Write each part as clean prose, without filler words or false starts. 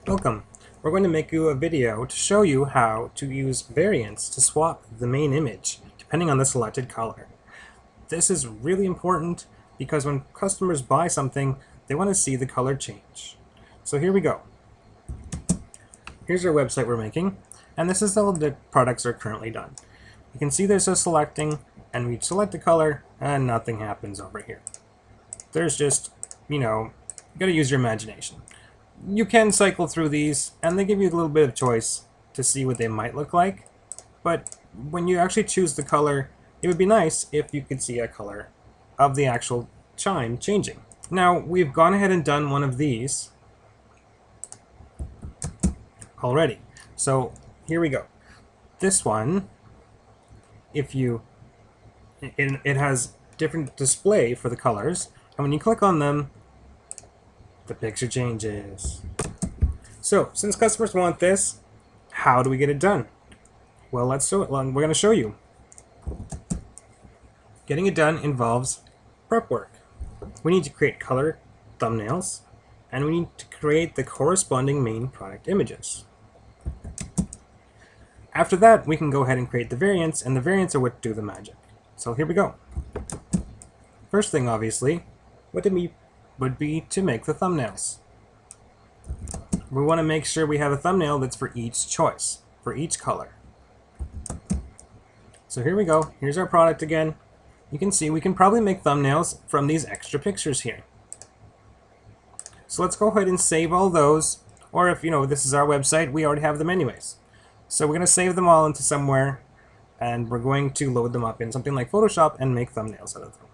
Welcome. We're going to make you a video to show you how to use variants to swap the main image depending on the selected color. This is really important because when customers buy something, they want to see the color change. So here we go. Here's our website we're making, and this is how the products are currently done. You can see there's a selecting, and we select the color, and nothing happens over here. There's just, you gotta use your imagination. You can cycle through these, and they give you a little bit of choice to see what they might look like, but when you actually choose the color, it would be nice if you could see a color of the actual chime changing. Now, we've gone ahead and done one of these already. So here we go. This one, it has different display for the colors, and when you click on them, the picture changes. So, since customers want this, how do we get it done? Well, let's show it. We're going to show you. Getting it done involves prep work. We need to create color thumbnails, and we need to create the corresponding main product images. After that, we can go ahead and create the variants, and the variants are what do the magic. So here we go. First thing, obviously, would be to make the thumbnails. We want to make sure we have a thumbnail that's for each choice, for each color. So here we go. Here's our product again. You can see we can probably make thumbnails from these extra pictures here. So let's go ahead and save all those, or if this is our website, we already have them anyways. So we're going to save them all into somewhere, and we're going to load them up in something like Photoshop and make thumbnails out of them.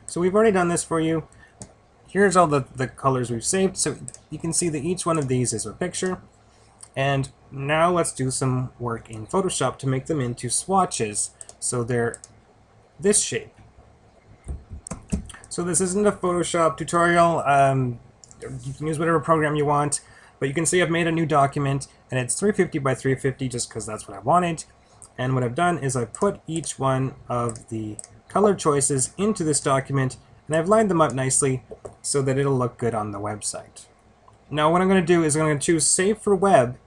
So we've already done this for you. Here's all the colors we've saved. So you can see that each one of these is a picture. And now let's do some work in Photoshop to make them into swatches. So they're this shape. So this isn't a Photoshop tutorial. You can use whatever program you want. But you can see I've made a new document, and it's 350 by 350 just because that's what I wanted. And what I've done is I've put each one of the color choices into this document, and I've lined them up nicely so that it'll look good on the website. Now what I'm going to do is I'm going to choose Save for Web,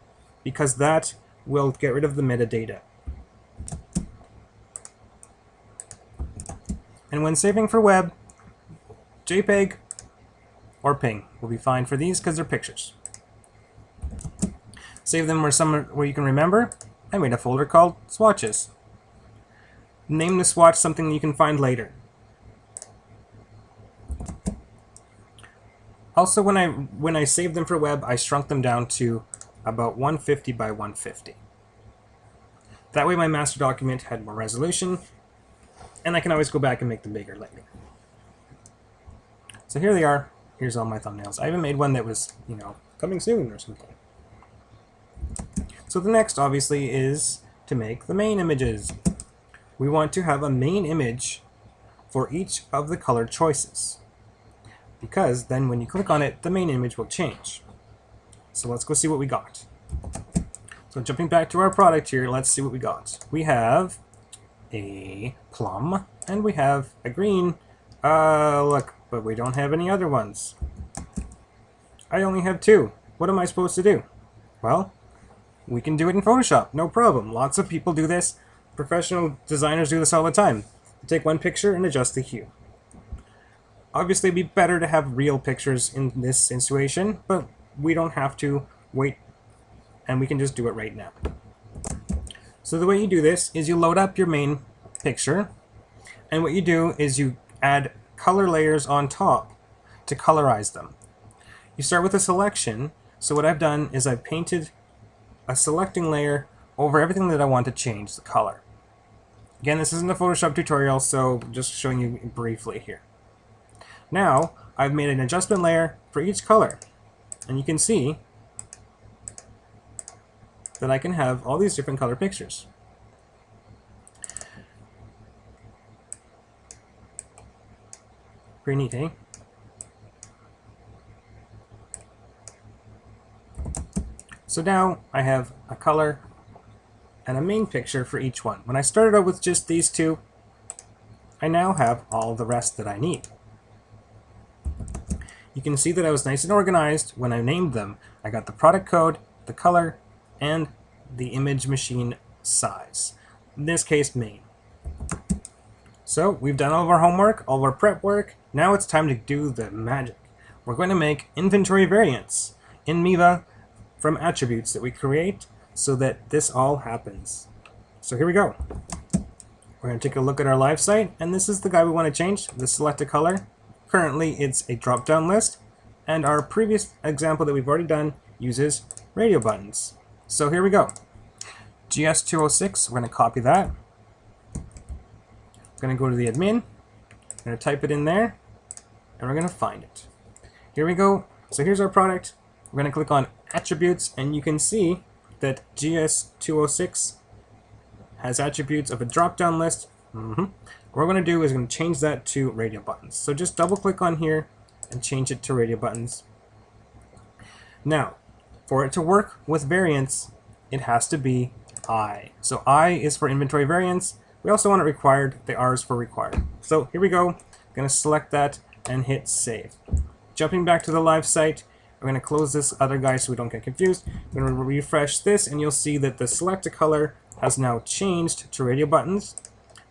because that will get rid of the metadata. And when saving for web, JPEG or PNG will be fine for these because they're pictures. Save them where you can remember. I made a folder called Swatches. Name the swatch something you can find later. Also, when I saved them for web, I shrunk them down to about 150 by 150. That way my master document had more resolution, and I can always go back and make them bigger later. So here they are. Here's all my thumbnails. I even made one that was, coming soon or something. So the next, obviously, is to make the main images. We want to have a main image for each of the color choices, because then when you click on it, the main image will change. So let's go see what we got. So jumping back to our product here, let's see what we got. We have a plum, and we have a green. Look, but we don't have any other ones. I only have two. What am I supposed to do? Well, we can do it in Photoshop, no problem. Lots of people do this. Professional designers do this all the time. They take one picture and adjust the hue. Obviously, it'd be better to have real pictures in this situation, but we don't have to wait, and we can just do it right now. So the way you do this is you load up your main picture, and what you do is you add color layers on top to colorize them. You start with a selection, so what I've done is I've painted a selecting layer over everything that I want to change the color. Again, this isn't a Photoshop tutorial, so just showing you briefly here. Now, I've made an adjustment layer for each color, and you can see that I can have all these different color pictures. Pretty neat, eh? So now I have a color and a main picture for each one. When I started out with just these two, I now have all the rest that I need. You can see that I was nice and organized when I named them. I got the product code, the color, and the image machine size. In this case, main. So we've done all of our homework, all of our prep work. Now it's time to do the magic. We're going to make inventory variants in Miva from attributes that we create so that this all happens. So here we go. We're going to take a look at our live site, and this is the guy we want to change, the select a color. Currently it's a drop-down list, and our previous example that we've already done uses radio buttons. So here we go. GS206, we're going to copy that. We're going to go to the admin, we're going to type it in there, and we're going to find it. Here we go. So here's our product. We're going to click on attributes, and you can see that GS206 has attributes of a drop-down list. What we're going to do is going to change that to radio buttons. So just double-click on here and change it to radio buttons. Now, for it to work with variants, it has to be I. So I is for inventory variants. We also want it required. The R is for required. So here we go. I'm going to select that and hit save. Jumping back to the live site, we're going to close this other guy so we don't get confused. We're going to refresh this, and you'll see that the select a color has now changed to radio buttons.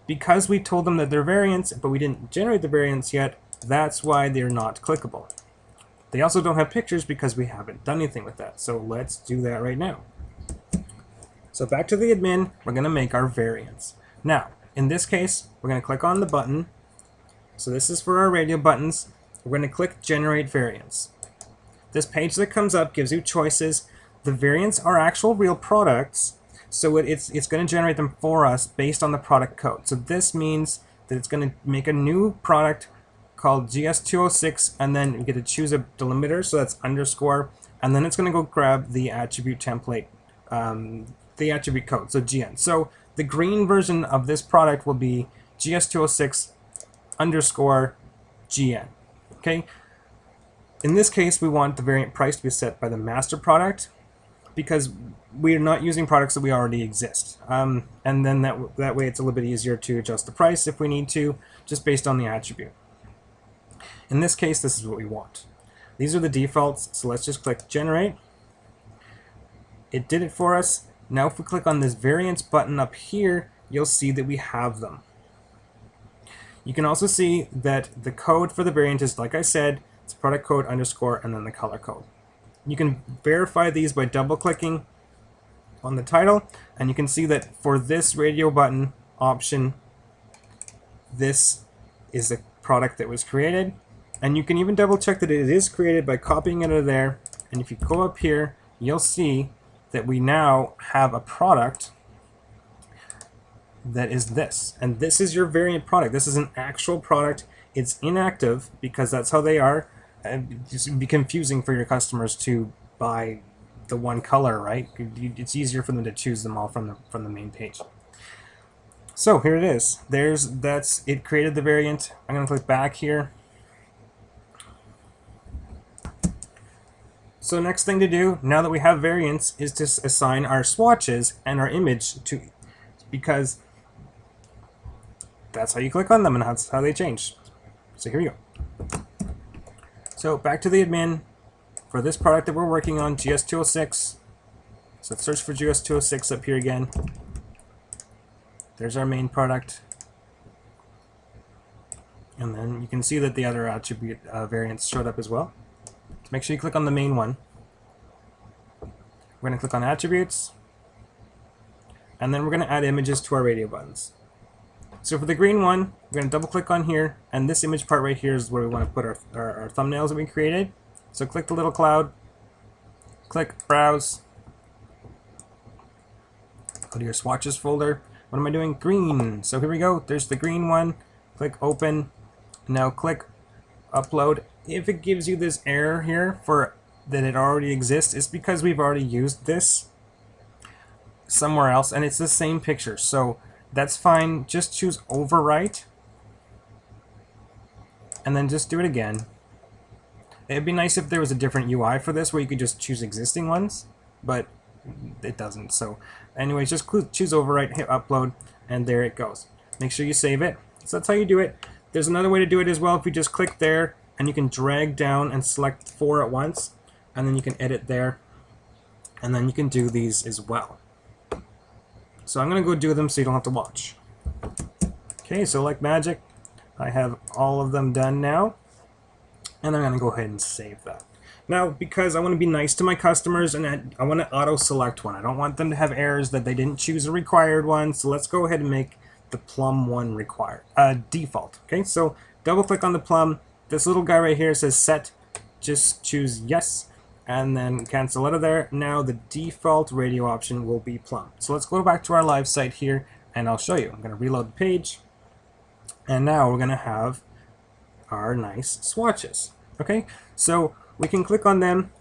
Because we told them that they're variants, but we didn't generate the variants yet, that's why they're not clickable. They also don't have pictures because we haven't done anything with that. So let's do that right now. So back to the admin, we're going to make our variants. Now, in this case, we're going to click on the button. So this is for our radio buttons. We're going to click Generate Variants. This page that comes up gives you choices. The variants are actual real products, so it's going to generate them for us based on the product code. So this means that it's going to make a new product called GS206, and then you get to choose a delimiter, so that's underscore, and then it's going to go grab the attribute template, the attribute code, so GN. So the green version of this product will be GS206 underscore GN. Okay. In this case, we want the variant price to be set by the master product because we are not using products that we already exist. And then that way it's a little bit easier to adjust the price if we need to, just based on the attribute. In this case, this is what we want. These are the defaults, so let's just click Generate. It did it for us. Now if we click on this variants button up here, you'll see that we have them. You can also see that the code for the variant is, like I said, it's product code underscore and then the color code. You can verify these by double-clicking on the title, and you can see that for this radio button option, this is the product that was created. And you can even double-check that it is created by copying it out of there. And if you go up here, you'll see that we now have a product that is this. And this is your variant product. This is an actual product. It's inactive because that's how they are. And it would be confusing for your customers to buy the one color, right? It's easier for them to choose them all from the main page. So here it is. That's it. Created the variant. I'm going to click back here. So next thing to do, now that we have variants, is to assign our swatches and our image to, because that's how you click on them and that's how they change. So here we go. So back to the admin for this product that we're working on, GS206. So let's search for GS206 up here again. There's our main product. And then you can see that the other attribute variants showed up as well. So make sure you click on the main one. We're going to click on attributes. And then we're going to add images to our radio buttons. So for the green one, we're going to double click on here, and this image part right here is where we want to put our thumbnails that we created. So click the little cloud, click Browse, go to your swatches folder. What am I doing? Green. So here we go. There's the green one. Click Open. Now click Upload. If it gives you this error here for that it already exists, it's because we've already used this somewhere else, and it's the same picture. So that's fine. Just choose Overwrite, and then just do it again. It'd be nice if there was a different UI for this where you could just choose existing ones, but it doesn't. So anyways, just choose Overwrite, hit Upload, and there it goes. Make sure you save it. So that's how you do it. There's another way to do it as well. If you just click there and you can drag down and select 4 at once, and then you can edit there, and then you can do these as well. So I'm going to go do them so you don't have to watch. Okay, so like magic, I have all of them done now, and I'm going to go ahead and save that. Now, because I want to be nice to my customers and I want to auto-select one. I don't want them to have errors that they didn't choose a required one, so let's go ahead and make the plum one required, default. Okay, so double-click on the plum. This little guy right here says set, just choose yes, and then cancel out of there. Now the default radio option will be plum. So let's go back to our live site here, and I'll show you. I'm going to reload the page, and now we're going to have our nice swatches. Okay, so we can click on them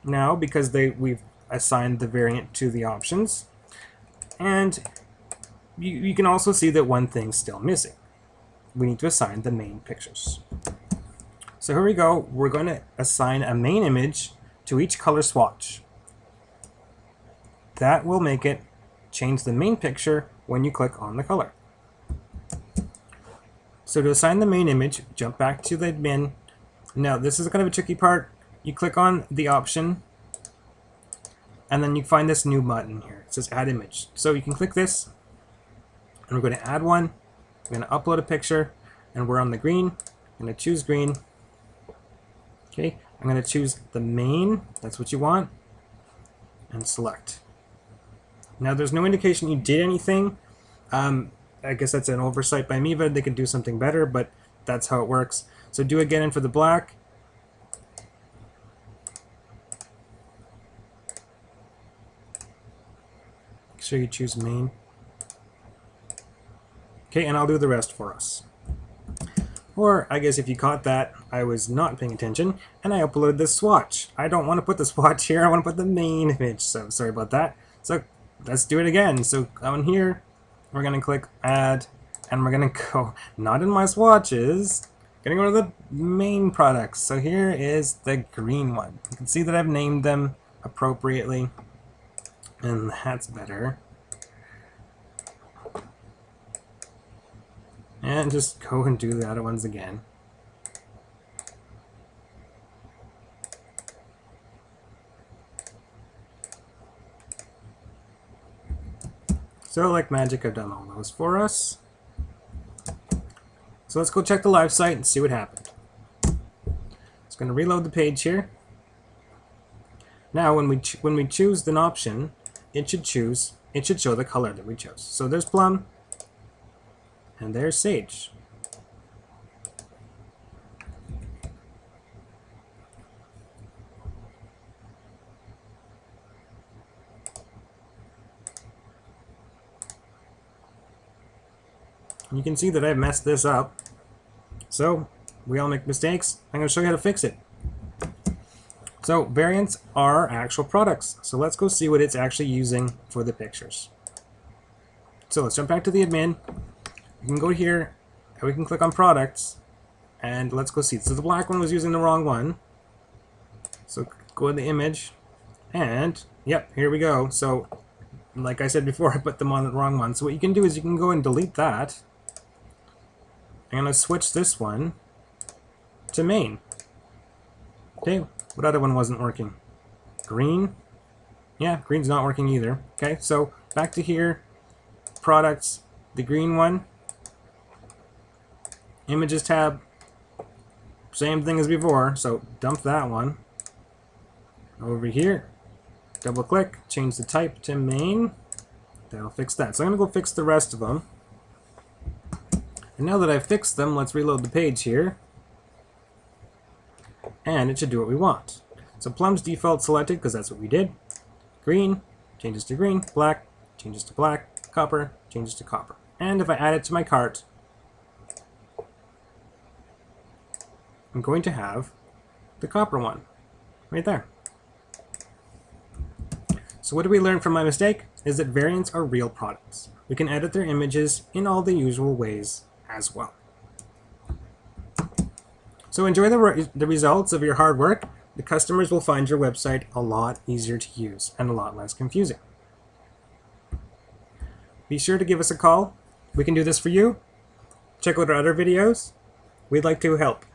now because we've assigned the variant to the options, and you can also see that one thing's still missing. We need to assign the main pictures. So here we go. We're going to assign a main image to each color swatch. That will make it change the main picture when you click on the color. So to assign the main image, jump back to the admin. Now this is kind of a tricky part. You click on the option, and then you find this new button here. It says add image. So you can click this, and we're going to add one. We're going to upload a picture, and we're on the green. I'm going to choose green. Okay, I'm going to choose the main. That's what you want, and select. Now there's no indication you did anything. I guess that's an oversight by Miva. They could do something better, but that's how it works. So do again for the black. Make sure you choose main. Okay, and I'll do the rest for us. Or I guess if you caught that, I was not paying attention, and I uploaded this swatch. I don't want to put the swatch here, I want to put the main image, so sorry about that. So let's do it again. So on here, we're going to click add, and we're going to go, not in my swatches, going to go to the main products. So here is the green one. You can see that I've named them appropriately, and that's better. And just go and do the other ones again. So like magic, I've done all those for us. So let's go check the live site and see what happened. It's going to reload the page here. Now when we choose an option, it should show the color that we chose. So there's plum, and there's sage. You can see that I've messed this up. So we all make mistakes. I'm going to show you how to fix it. So variants are actual products. So let's go see what it's actually using for the pictures. So let's jump back to the admin. We can go here, and we can click on products, and let's go see. So the black one was using the wrong one. So go in the image, and yep, here we go. So like I said before, I put them on the wrong one. So what you can do is you can go and delete that. I'm going to switch this one to main. Okay, what other one wasn't working? Green? Yeah, green's not working either. Okay, so back to here, products, the green one. Images tab, same thing as before, so dump that one. Over here, double click, change the type to main. That'll fix that. So I'm going to go fix the rest of them. And now that I've fixed them, let's reload the page here. And it should do what we want. So plum's default selected because that's what we did. Green changes to green, black changes to black, copper changes to copper. And if I add it to my cart, I'm going to have the copper one right there. So what do we learn from my mistake? Is that variants are real products. We can edit their images in all the usual ways as well. So enjoy the results of your hard work. The customers will find your website a lot easier to use and a lot less confusing. Be sure to give us a call. We can do this for you. Check out our other videos. We'd like to help.